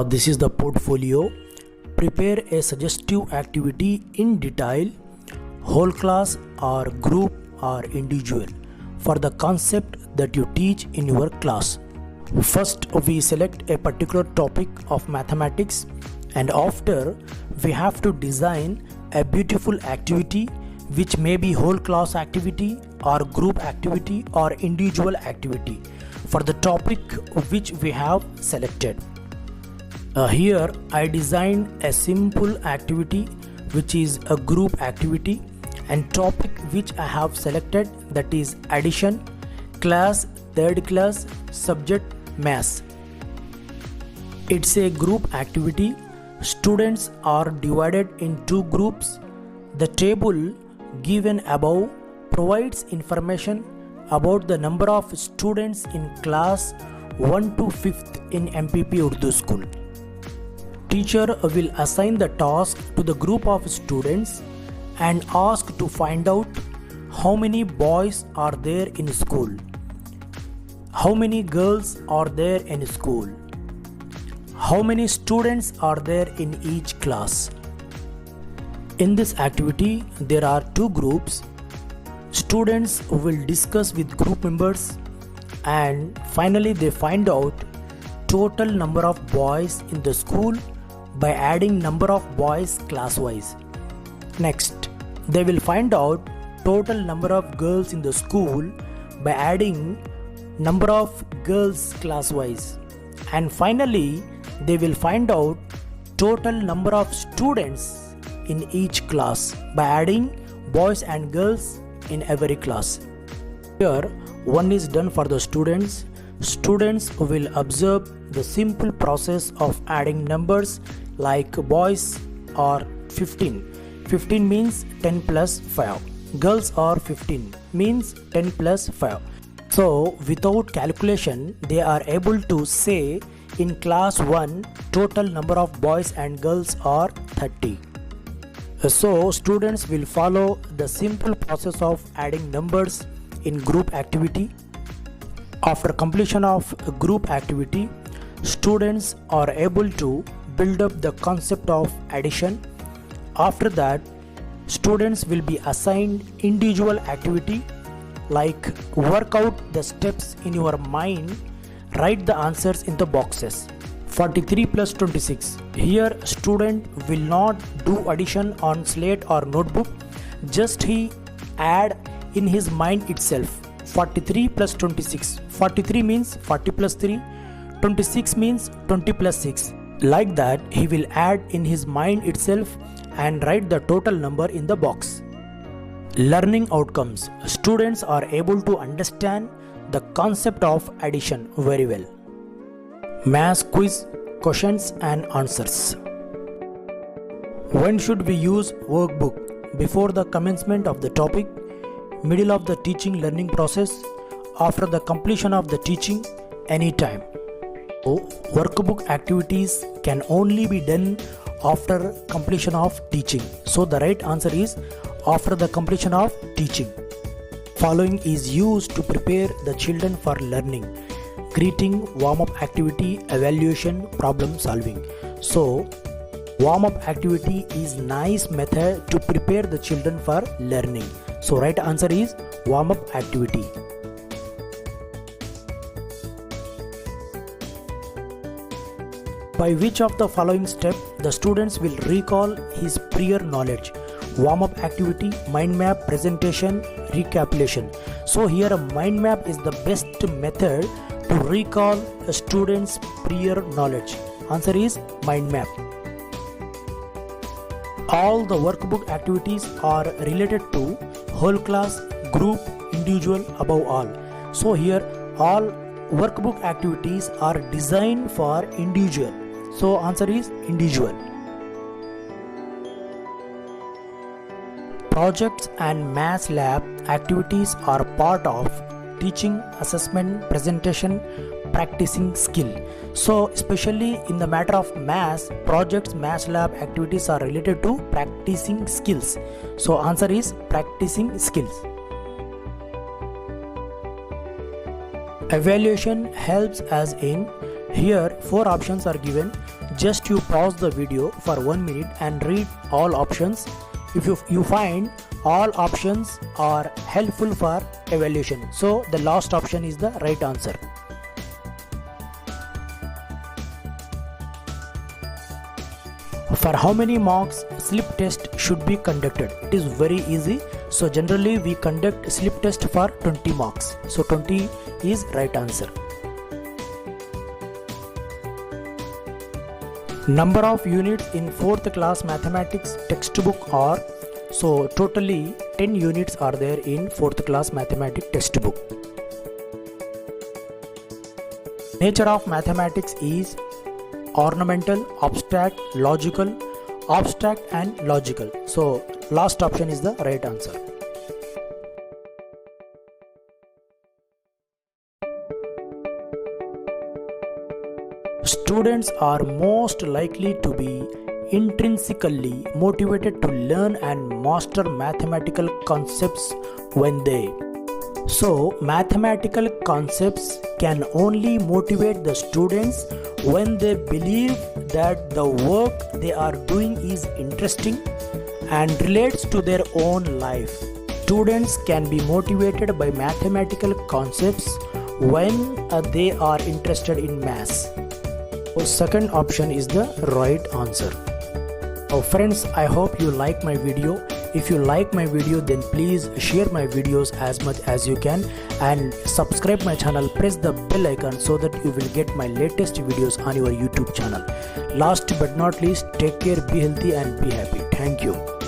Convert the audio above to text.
This is the portfolio. Prepare a suggestive activity in detail, whole class or group or individual, for the concept that you teach in your class. First, we select a particular topic of mathematics, and after we have to design a beautiful activity which may be whole class activity or group activity or individual activity for the topic which we have selected. Here I designed a simple activity which is a group activity, and topic which I have selected, that is addition, class 3rd class, subject maths. It's a group activity. Students are divided in 2 groups. The table given above provides information about the number of students in class 1 to 5th in MPP Urdu School. Teacher will assign the task to the group of students and ask to find out how many boys are there in school, how many girls are there in school, how many students are there in each class. In this activity, there are 2 groups. Students will discuss with group members and finally they find out total number of boys in the school by adding number of boys class wise. Next, they will find out total number of girls in the school by adding number of girls class wise. And finally, they will find out total number of students in each class by adding boys and girls in every class. Here, one is done for the students. Students will observe the simple process of adding numbers like boys are 15. 15 means 10 plus 5. Girls are 15 means 10 plus 5. So without calculation, they are able to say in class 1 total number of boys and girls are 30. So students will follow the simple process of adding numbers in group activity. After completion of a group activity, students are able to build up the concept of addition. After that, students will be assigned individual activity like work out the steps in your mind, write the answers in the boxes. 43 plus 26. Here student will not do addition on slate or notebook, just he add in his mind itself. 43 plus 26. 43 means 40 plus 3. 26 means 20 plus 6. Like that, he will add in his mind itself and write the total number in the box. Learning outcomes. Students are able to understand the concept of addition very well. Maths quiz, questions and answers. When should we use workbook? Before the commencement of the topic, middle of the teaching learning process, after the completion of the teaching, anytime. So, workbook activities can only be done after completion of teaching. So the right answer is after the completion of teaching. Following is used to prepare the children for learning: greeting, warm-up activity, evaluation, problem solving. So warm-up activity is nice method to prepare the children for learning. So right answer is warm-up activity. By which of the following step the students will recall his prior knowledge? Warm-up activity, mind map, presentation, recapitulation. So here a mind map is the best method to recall a student's prior knowledge. Answer is mind map. All the workbook activities are related to whole class, group, individual above all. So here all workbook activities are designed for individual. So answer is individual. Projects and maths lab activities are part of teaching, assessment, presentation, practicing skill. So especially in the matter of maths, projects, maths lab activities are related to practicing skills. So answer is practicing skills. Evaluation helps as in, here 4 options are given: just you pause the video for 1 minute and read all options. If you find all options are helpful for evaluation, so the last option is the right answer. For how many marks slip test should be conducted? It is very easy. So generally we conduct slip test for 20 marks. So 20 is right answer. Number of units in 4th class mathematics textbook are, so totally 10 units are there in 4th class mathematics textbook. Nature of mathematics is ornamental, abstract, logical, abstract and logical. So last option is the right answer. Students are most likely to be intrinsically motivated to learn and master mathematical concepts when they. So mathematical concepts can only motivate the students when they believe that the work they are doing is interesting and relates to their own life. Students can be motivated by mathematical concepts when they are interested in maths. So second option is the right answer. So friends, I hope you like my video. If you like my video, then please share my videos as much as you can and subscribe my channel. Press the bell icon so that you will get my latest videos on your YouTube channel. Last but not least, take care, be healthy and be happy. Thank you.